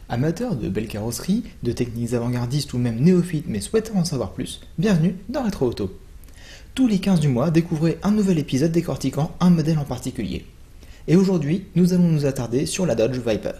Amateurs de belles carrosseries, de techniques avant-gardistes ou même néophytes mais souhaitant en savoir plus, bienvenue dans Rétro Auto. Tous les 15 du mois, découvrez un nouvel épisode décortiquant un modèle en particulier. Et aujourd'hui, nous allons nous attarder sur la Dodge Viper.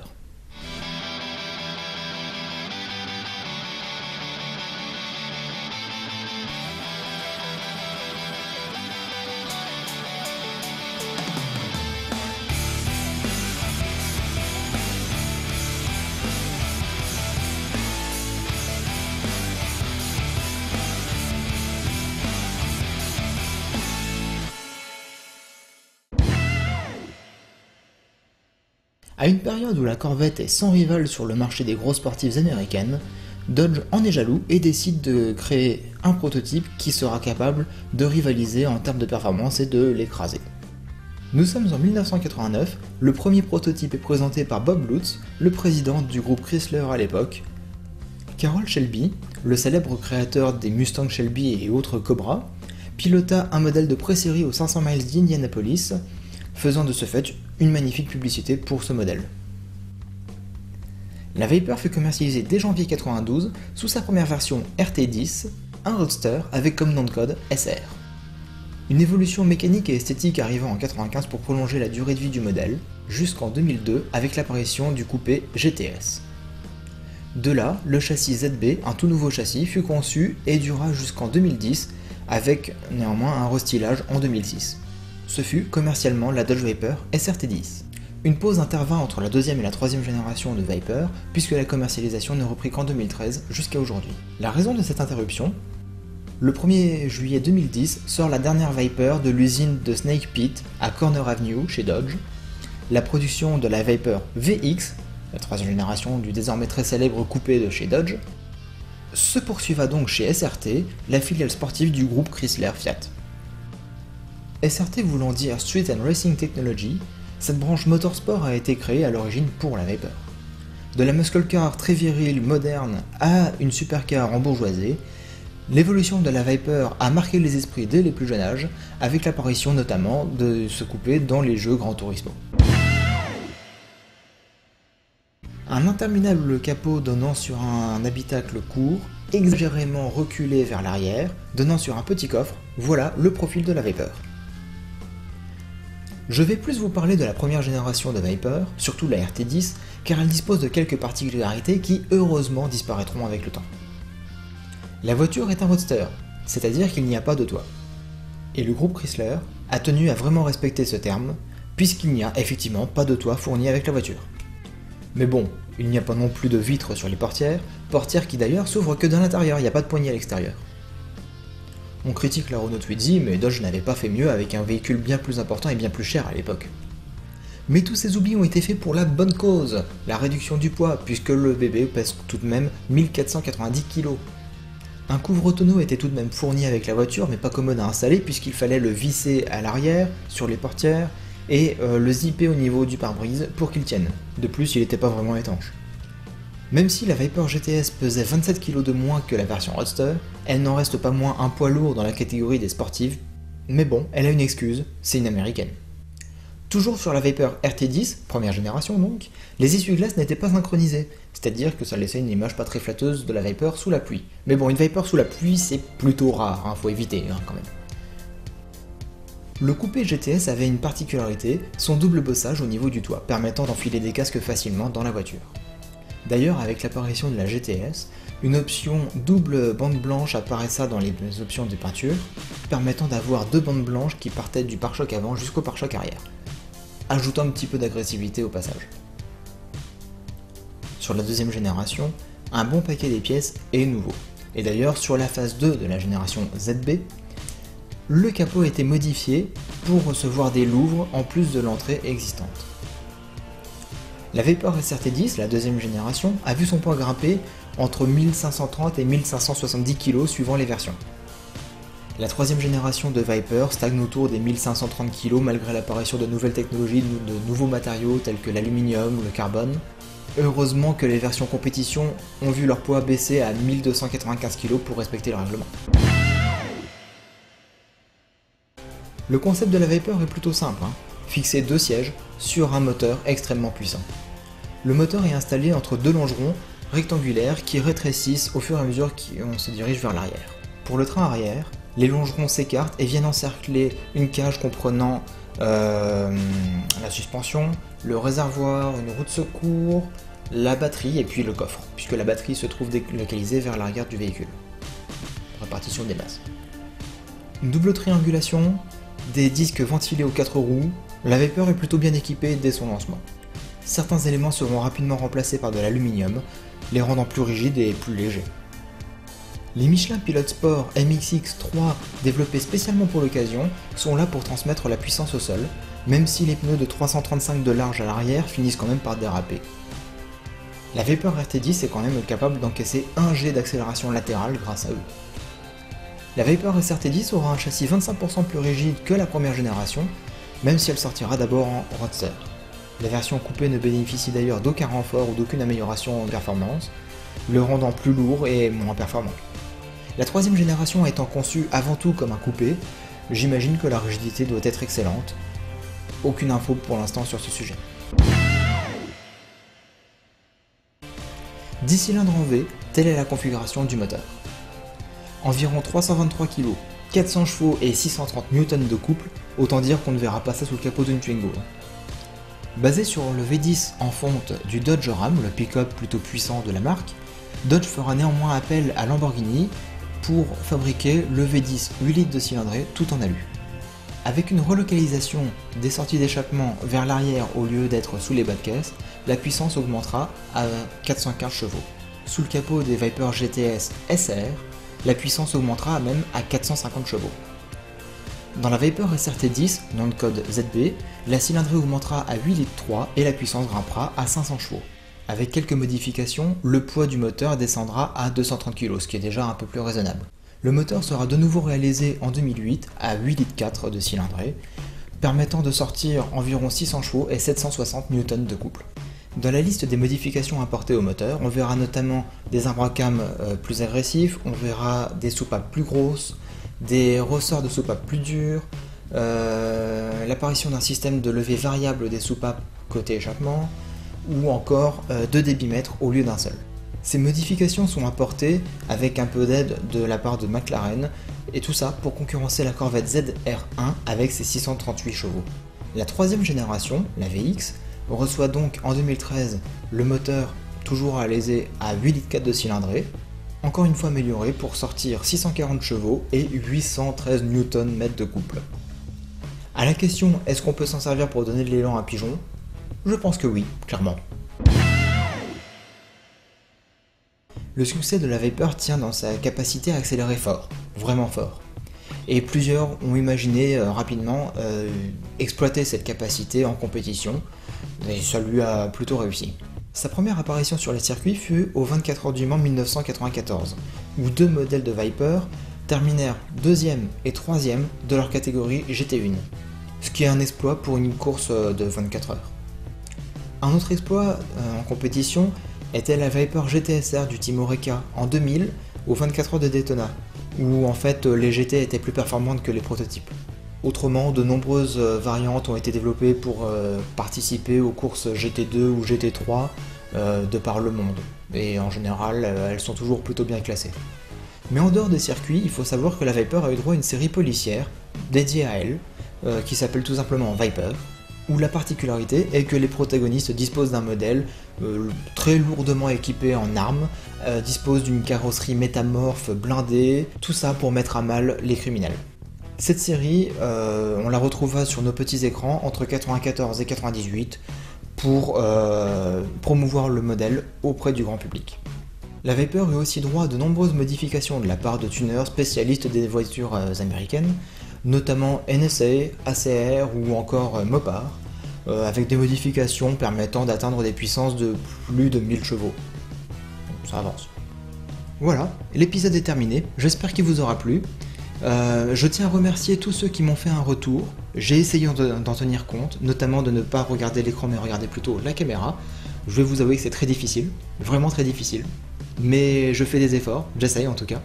À une période où la Corvette est sans rival sur le marché des grosses sportives américaines, Dodge en est jaloux et décide de créer un prototype qui sera capable de rivaliser en termes de performance et de l'écraser. Nous sommes en 1989, le premier prototype est présenté par Bob Lutz, le président du groupe Chrysler à l'époque. Carroll Shelby, le célèbre créateur des Mustang Shelby et autres Cobra, pilota un modèle de pré-série aux 500 miles d'Indianapolis, faisant de ce fait une magnifique publicité pour ce modèle. La Viper fut commercialisée dès janvier 1992 sous sa première version RT10, un roadster avec comme nom de code SR. Une évolution mécanique et esthétique arrivant en 1995 pour prolonger la durée de vie du modèle, jusqu'en 2002 avec l'apparition du coupé GTS. De là, le châssis ZB, un tout nouveau châssis, fut conçu et dura jusqu'en 2010 avec néanmoins un restylage en 2006. Ce fut commercialement la Dodge Viper SRT10. Une pause intervint entre la deuxième et la troisième génération de Viper, puisque la commercialisation ne reprit qu'en 2013 jusqu'à aujourd'hui. La raison de cette interruption: le 1er juillet 2010 sort la dernière Viper de l'usine de Snake Pit à Corner Avenue chez Dodge. La production de la Viper VX, la troisième génération du désormais très célèbre coupé de chez Dodge, se poursuiva donc chez SRT, la filiale sportive du groupe Chrysler Fiat. SRT voulant dire Street and Racing Technology, cette branche motorsport a été créée à l'origine pour la Viper. De la muscle car très virile, moderne, à une supercar embourgeoisée, l'évolution de la Viper a marqué les esprits dès les plus jeunes âges, avec l'apparition notamment de ce coupé dans les jeux Gran Turismo. Un interminable capot donnant sur un habitacle court, exagérément reculé vers l'arrière, donnant sur un petit coffre, voilà le profil de la Viper. Je vais plus vous parler de la première génération de Viper, surtout la RT10, car elle dispose de quelques particularités qui heureusement disparaîtront avec le temps. La voiture est un roadster, c'est-à-dire qu'il n'y a pas de toit. Et le groupe Chrysler a tenu à vraiment respecter ce terme, puisqu'il n'y a effectivement pas de toit fourni avec la voiture. Mais bon, il n'y a pas non plus de vitres sur les portières qui d'ailleurs s'ouvrent que de l'intérieur, il n'y a pas de poignée à l'extérieur. On critique la Renault Twizy, mais Dodge n'avait pas fait mieux avec un véhicule bien plus important et bien plus cher à l'époque. Mais tous ces oublis ont été faits pour la bonne cause, la réduction du poids, puisque le bébé pèse tout de même 1490 kg. Un couvre-tonneau était tout de même fourni avec la voiture, mais pas commode à installer puisqu'il fallait le visser à l'arrière, sur les portières, et le zipper au niveau du pare-brise pour qu'il tienne. De plus, il n'était pas vraiment étanche. Même si la Viper GTS pesait 27 kg de moins que la version Roadster, elle n'en reste pas moins un poids lourd dans la catégorie des sportives, mais bon, elle a une excuse, c'est une américaine. Toujours sur la Viper RT10, première génération donc, les essuie-glaces n'étaient pas synchronisés, c'est-à-dire que ça laissait une image pas très flatteuse de la Viper sous la pluie. Mais bon, une Viper sous la pluie c'est plutôt rare, faut éviter quand même. Le coupé GTS avait une particularité, son double bossage au niveau du toit, permettant d'enfiler des casques facilement dans la voiture. D'ailleurs, avec l'apparition de la GTS, une option double bande blanche apparaissa dans les options de peinture, permettant d'avoir deux bandes blanches qui partaient du pare-choc avant jusqu'au pare-choc arrière, ajoutant un petit peu d'agressivité au passage. Sur la deuxième génération, un bon paquet des pièces est nouveau. Et d'ailleurs, sur la phase 2 de la génération ZB, le capot a été modifié pour recevoir des louvres en plus de l'entrée existante. La Viper SRT10, la deuxième génération, a vu son poids grimper entre 1530 et 1570 kg suivant les versions. La troisième génération de Viper stagne autour des 1530 kg malgré l'apparition de nouvelles technologies, de nouveaux matériaux tels que l'aluminium ou le carbone. Heureusement que les versions compétition ont vu leur poids baisser à 1295 kg pour respecter le règlement. Le concept de la Viper est plutôt simple, fixer deux sièges sur un moteur extrêmement puissant. Le moteur est installé entre deux longerons rectangulaires qui rétrécissent au fur et à mesure qu'on se dirige vers l'arrière. Pour le train arrière, les longerons s'écartent et viennent encercler une cage comprenant la suspension, le réservoir, une roue de secours, la batterie et puis le coffre, puisque la batterie se trouve délocalisée vers l'arrière du véhicule. Répartition des masses. Une double triangulation, des disques ventilés aux 4 roues, la Viper est plutôt bien équipée dès son lancement. Certains éléments seront rapidement remplacés par de l'aluminium, les rendant plus rigides et plus légers. Les Michelin Pilot Sport MXX3 développés spécialement pour l'occasion sont là pour transmettre la puissance au sol, même si les pneus de 335 de large à l'arrière finissent quand même par déraper. La Viper RT10 est quand même capable d'encaisser 1 G d'accélération latérale grâce à eux. La Viper SRT10 aura un châssis 25% plus rigide que la première génération, même si elle sortira d'abord en roadster. La version coupée ne bénéficie d'ailleurs d'aucun renfort ou d'aucune amélioration en performance, le rendant plus lourd et moins performant. La troisième génération étant conçue avant tout comme un coupé, j'imagine que la rigidité doit être excellente. Aucune info pour l'instant sur ce sujet. 10 cylindres en V, telle est la configuration du moteur. Environ 323 kg, 400 chevaux et 630 Nm de couple, autant dire qu'on ne verra pas ça sous le capot d'une Twingo. Basé sur le V10 en fonte du Dodge Ram, le pick-up plutôt puissant de la marque, Dodge fera néanmoins appel à Lamborghini pour fabriquer le V10 8 litres de cylindrée tout en alu. Avec une relocalisation des sorties d'échappement vers l'arrière au lieu d'être sous les bas de caisse, la puissance augmentera à 415 chevaux. Sous le capot des Viper GTS SR, la puissance augmentera même à 450 chevaux. Dans la Viper SRT10, nom de code ZB, la cylindrée augmentera à 8 litres 3 et la puissance grimpera à 500 chevaux. Avec quelques modifications, le poids du moteur descendra à 230 kg, ce qui est déjà un peu plus raisonnable. Le moteur sera de nouveau réalisé en 2008 à 8 litres 4 de cylindrée, permettant de sortir environ 600 chevaux et 760 Nm de couple. Dans la liste des modifications apportées au moteur, on verra notamment des imbracams plus agressifs, on verra des soupapes plus grosses, des ressorts de soupapes plus durs, l'apparition d'un système de levée variable des soupapes côté échappement, ou encore 2 débitmètres au lieu d'un seul. Ces modifications sont apportées avec un peu d'aide de la part de McLaren, et tout ça pour concurrencer la Corvette ZR1 avec ses 638 chevaux. La troisième génération, la VX, reçoit donc en 2013 le moteur toujours réalisé à 8 litres 4 de cylindrée, encore une fois amélioré pour sortir 640 chevaux et 813 Nm de couple. A la question est-ce qu'on peut s'en servir pour donner de l'élan à un pigeon? Je pense que oui, clairement. Le succès de la Viper tient dans sa capacité à accélérer fort, vraiment fort. Et plusieurs ont imaginé rapidement exploiter cette capacité en compétition, et ça lui a plutôt réussi. Sa première apparition sur les circuits fut au 24 heures du Mans 1994, où 2 modèles de Viper terminèrent 2e et 3e de leur catégorie GT1, ce qui est un exploit pour une course de 24 heures. Un autre exploit en compétition était la Viper GTSR du Team Oreca en 2000 aux 24 heures de Daytona, où en fait les GT étaient plus performantes que les prototypes. Autrement, de nombreuses variantes ont été développées pour participer aux courses GT2 ou GT3 de par le monde, et en général elles sont toujours plutôt bien classées. Mais en dehors des circuits, il faut savoir que la Viper a eu droit à une série policière dédiée à elle, qui s'appelle tout simplement Viper, où la particularité est que les protagonistes disposent d'un modèle très lourdement équipé en armes, disposent d'une carrosserie métamorphe blindée, tout ça pour mettre à mal les criminels. Cette série, on la retrouvera sur nos petits écrans entre 94 et 98 pour promouvoir le modèle auprès du grand public. La Viper eut aussi droit à de nombreuses modifications de la part de tuneurs spécialistes des voitures américaines, notamment NSA, ACR ou encore Mopar, avec des modifications permettant d'atteindre des puissances de plus de 1000 chevaux. Donc, ça avance. Voilà, l'épisode est terminé, j'espère qu'il vous aura plu. Je tiens à remercier tous ceux qui m'ont fait un retour. J'ai essayé d'en tenir compte, notamment de ne pas regarder l'écran mais regarder plutôt la caméra. Je vais vous avouer que c'est très difficile, vraiment très difficile, mais je fais des efforts, j'essaye en tout cas.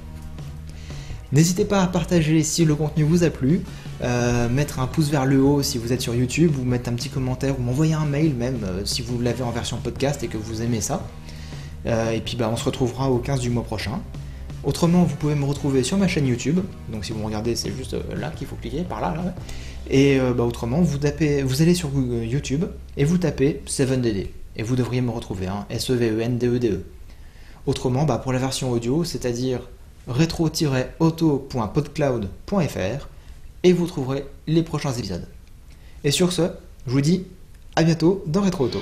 N'hésitez pas à partager si le contenu vous a plu, mettre un pouce vers le haut si vous êtes sur YouTube, ou mettre un petit commentaire, ou m'envoyer un mail même si vous l'avez en version podcast et que vous aimez ça. Et puis on se retrouvera au 15 du mois prochain. Autrement, vous pouvez me retrouver sur ma chaîne YouTube, donc si vous me regardez, c'est juste là qu'il faut cliquer, par là. Et autrement, vous allez sur YouTube et vous tapez 7DD, et vous devriez me retrouver, SEVENDEDE. Autrement, pour la version audio, c'est-à-dire retro-auto.podcloud.fr, et vous trouverez les prochains épisodes. Et sur ce, je vous dis à bientôt dans Rétro Auto.